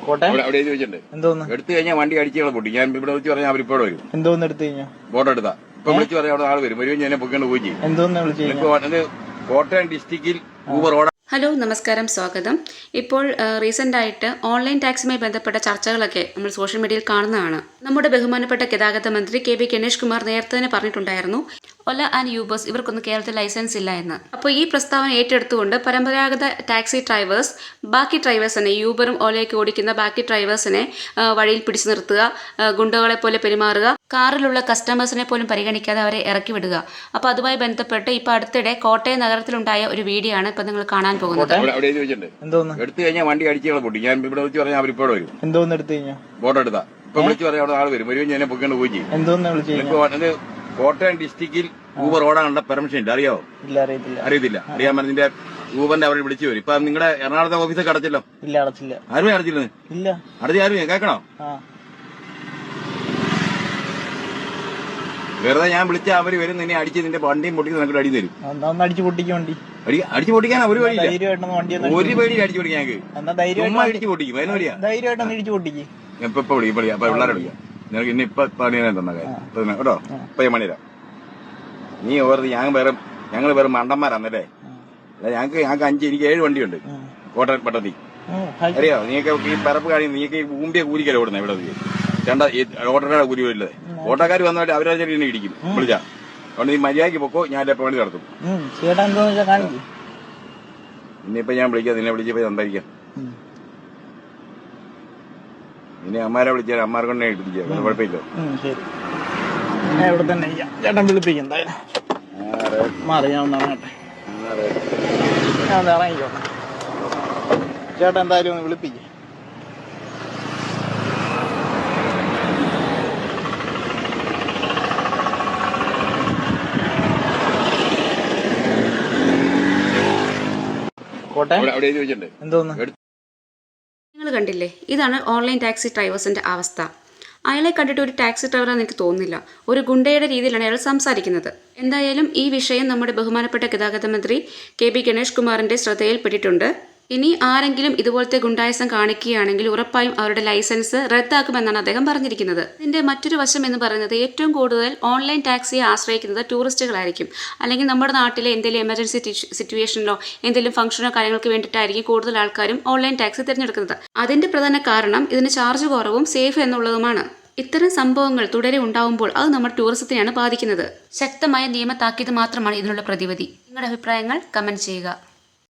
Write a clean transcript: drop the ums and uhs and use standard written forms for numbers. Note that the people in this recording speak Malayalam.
കോട്ടയം അവിടെ ചോദിച്ചിട്ടുണ്ട്. എന്തോന്ന് എടുത്തു കഴിഞ്ഞാൽ വണ്ടി അടിച്ചുകളെ പൊട്ടി. ഞാൻ ഇവിടെ വിളിച്ച് പറഞ്ഞാൽ അവരിപ്പോഴും വരും. എന്തോന്ന് എടുത്തു കഴിഞ്ഞാ ഫോട്ടോ എടുത്താ ഇപ്പൊ വിളിച്ച് പറയാം അവിടെ ആൾ വരും. വരുമ്പോൾ ഞാൻ പൊക്കിക്കൊണ്ട് പോയി ചെയ്യും. എന്തോന്ന് വിളിച്ചു കോട്ടയം ഡിസ്ട്രിക്റ്റിൽ ഊബർ റോഡ്. ഹലോ, നമസ്കാരം, സ്വാഗതം. ഇപ്പോൾ റീസെൻ്റായിട്ട് ഓൺലൈൻ ടാക്സുമായി ബന്ധപ്പെട്ട ചർച്ചകളൊക്കെ നമ്മൾ സോഷ്യൽ മീഡിയയിൽ കാണുന്നതാണ്. നമ്മുടെ ബഹുമാനപ്പെട്ട ഗതാഗത മന്ത്രി കെ ബി ഗണേഷ് കുമാർ നേരത്തെ തന്നെ പറഞ്ഞിട്ടുണ്ടായിരുന്നു, ഒല ആൻഡ് യൂബേഴ്സ് ഇവർക്കൊന്നും കേരളത്തിൽ ലൈസൻസ് ഇല്ല എന്ന്. അപ്പോൾ ഈ പ്രസ്താവന ഏറ്റെടുത്തുകൊണ്ട് പരമ്പരാഗത ടാക്സി ഡ്രൈവേഴ്സ് ബാക്കി ഡ്രൈവേഴ്സിനെ, യൂബറും ഓലയൊക്കെ ഓടിക്കുന്ന ബാക്കി ഡ്രൈവേഴ്സിനെ വഴിയിൽ പിടിച്ചു നിർത്തുക, ഗുണ്ടകളെ പോലെ പെരുമാറുക, കാറിലുള്ള കസ്റ്റമേഴ്സിനെ പോലും പരിഗണിക്കാതെ അവരെ ഇറക്കി വിടുക. അപ്പോൾ അതുമായി ബന്ധപ്പെട്ട് ഇപ്പോൾ അടുത്തിടെ കോട്ടയം നഗരത്തിലുണ്ടായ ഒരു വീഡിയോ ആണ് ഇപ്പോൾ നിങ്ങൾ കാണാൻ പോകുന്നത്. അവിടെ ചോദിച്ചിട്ടുണ്ട്. എന്തോന്ന് എടുത്തു കഴിഞ്ഞാൽ വണ്ടി അടിച്ചുകളെ പൊട്ടി. ഞാൻ ഇവിടെ വിളിച്ച് പറഞ്ഞാൽ അവരിപ്പോഴും വരും. എന്തോന്ന് എടുത്തു കഴിഞ്ഞാ ഫോട്ടോ എടുത്താ ഇപ്പൊ വിളിച്ച് പറയാം അവിടെ ആൾ വരും. വരുമ്പോൾ ഞാൻ പൊക്കിക്കൊണ്ട് പോയി ചെയ്യും. എന്തോന്ന് വിളിച്ചു കോട്ടയം ഡിസ്ട്രിക്റ്റിൽ ഊബർ ഓടാനുള്ള പെർമിഷൻ ഇല്ല. അറിയാവോ? ഇല്ല, അറിയത്തില്ല. അറിയാൻ പറഞ്ഞതിന്റെ ഊബറിന്റെ അവരെ വിളിച്ചു വരും. ഇപ്പൊ നിങ്ങളുടെ എറണാകുളത്തെ ഓഫീസൊക്കെ അടച്ചല്ലോ? ഇല്ല, അടച്ചില്ല. ആരും അടച്ചില്ലെന്ന്? ഇല്ല, ആരും കേൾക്കണോ? വെറുതെ ഞാൻ വിളിച്ച അവര് വരും, നിന്നെ അടിച്ച് നിന്റെ വണ്ടിയും പൊട്ടിച്ച് നിനക്ക് അടി തരും. അടിച്ചു പൊട്ടിക്കും വണ്ടി. അടിച്ചു പൊട്ടിക്കാനാ ഒരു വഴിയില്ല. ഒരു പേടി അടിച്ചു പൊട്ടിക്കാൻ ഞങ്ങൾക്ക് ചുമ്മാ അടിച്ചു പൊട്ടിക്കും. അതിന് വഴിയാ ധൈര്യമായിട്ടൊന്ന് ഇടിച്ചു പൊട്ടിക്കും. ഇപ്പൊ വിളിക്കും. അപ്പൊ പിള്ളേരെ വിളിക്കാം. നിനക്ക് ഇന്ന് ഇപ്പൊ പണി തന്ന കാര്യം കേട്ടോ. ഇപ്പൊ ഞാൻ പണിതരാം. നീ ഓർത്ത് ഞങ്ങൾ വേറെ മണ്ടന്മാരാന്നല്ലേ? ഞങ്ങൾക്ക് 7 വണ്ടിയുണ്ട് കോട്ടയം പട്ടത്തി. അറിയാവോ? നീയൊക്കെ ഈ പറപ്പ് കാര്യം നീയൊക്കെ ഈ ഊമ്പിയ കൂലിക്കല ഓടുന്നത് ഇവിടെ. ഓട്ടോക്കാരുടെ കൂലി വരില്ലേ? ഓട്ടോക്കാർ വന്നിട്ട് അവരെ എന്നെ ഇടിക്കും വിളിച്ചാ. അതുകൊണ്ട് നീ മര്യാദയ്ക്ക് പൊക്കോ, ഞാൻ പണി നടത്തും. ഇനിയിപ്പൊ ഞാൻ വിളിക്കാം, നിന്നെ വിളിച്ചപ്പോ സംസാരിക്കാം. ഇനി അമ്മാരെ വിളിച്ചാൽ അമ്മാരെ കൊണ്ടേ ഇടിക്കാം. കുഴപ്പമില്ല. ഇവിടെ തന്നെ ചേട്ടൻ വിളിപ്പിക്കും. എന്തായാലും മാറി ഞാൻ ഒന്ന് ഇറങ്ങട്ടെ. ഞാൻ ഒന്ന് ഇറങ്ങിക്കോട്ടെ. ചേട്ടൻ എന്തായാലും ഒന്ന് വിളിപ്പിക്കും. കോട്ടയം അവിടെ ചോദിച്ചിട്ടുണ്ട്. എന്തോന്ന് നിങ്ങൾ കണ്ടില്ലേ, ഇതാണ് ഓൺലൈൻ ടാക്സി ഡ്രൈവേഴ്സിന്റെ അവസ്ഥ. അയാളെ കണ്ടിട്ട് ഒരു ടാക്സി ഡ്രൈവറാണെന്ന് എനിക്ക് തോന്നുന്നില്ല. ഒരു ഗുണ്ടയുടെ രീതിയിലാണ് അയാൾ സംസാരിക്കുന്നത്. എന്തായാലും ഈ വിഷയം നമ്മുടെ ബഹുമാനപ്പെട്ട ഗതാഗത മന്ത്രി കെ ബി ഗണേഷ് കുമാറിന്റെ ശ്രദ്ധയിൽപ്പെട്ടിട്ടുണ്ട്. ഇനി ആരെങ്കിലും ഇതുപോലത്തെ ഗുണ്ടായസം കാണിക്കുകയാണെങ്കിൽ ഉറപ്പായും അവരുടെ ലൈസൻസ് റദ്ദാക്കുമെന്നാണ് അദ്ദേഹം പറഞ്ഞിരിക്കുന്നത്. ഇതിന്റെ മറ്റൊരു വശം എന്ന് പറയുന്നത്, ഏറ്റവും കൂടുതൽ ഓൺലൈൻ ടാക്സിയെ ആശ്രയിക്കുന്നത് ടൂറിസ്റ്റുകളായിരിക്കും. അല്ലെങ്കിൽ നമ്മുടെ നാട്ടിലെ എന്തെങ്കിലും എമർജൻസി സിറ്റുവേഷനിലോ എന്തെങ്കിലും ഫംഗ്ഷനോ കാര്യങ്ങൾക്ക് വേണ്ടിയിട്ടായിരിക്കും കൂടുതൽ ആൾക്കാരും ഓൺലൈൻ ടാക്സി തിരഞ്ഞെടുക്കുന്നത്. അതിന്റെ പ്രധാന കാരണം ഇതിന് ചാർജ് കുറവും സേഫ് എന്നുള്ളതുമാണ്. ഇത്തരം സംഭവങ്ങൾ തുടരെ ഉണ്ടാവുമ്പോൾ അത് നമ്മുടെ ടൂറിസത്തിനെയാണ് ബാധിക്കുന്നത്. ശക്തമായ നിയമ താക്കീത് മാത്രമാണ് ഇതിനുള്ള പ്രതിവിധി. നിങ്ങളുടെ അഭിപ്രായങ്ങൾ കമന്റ് ചെയ്യുക.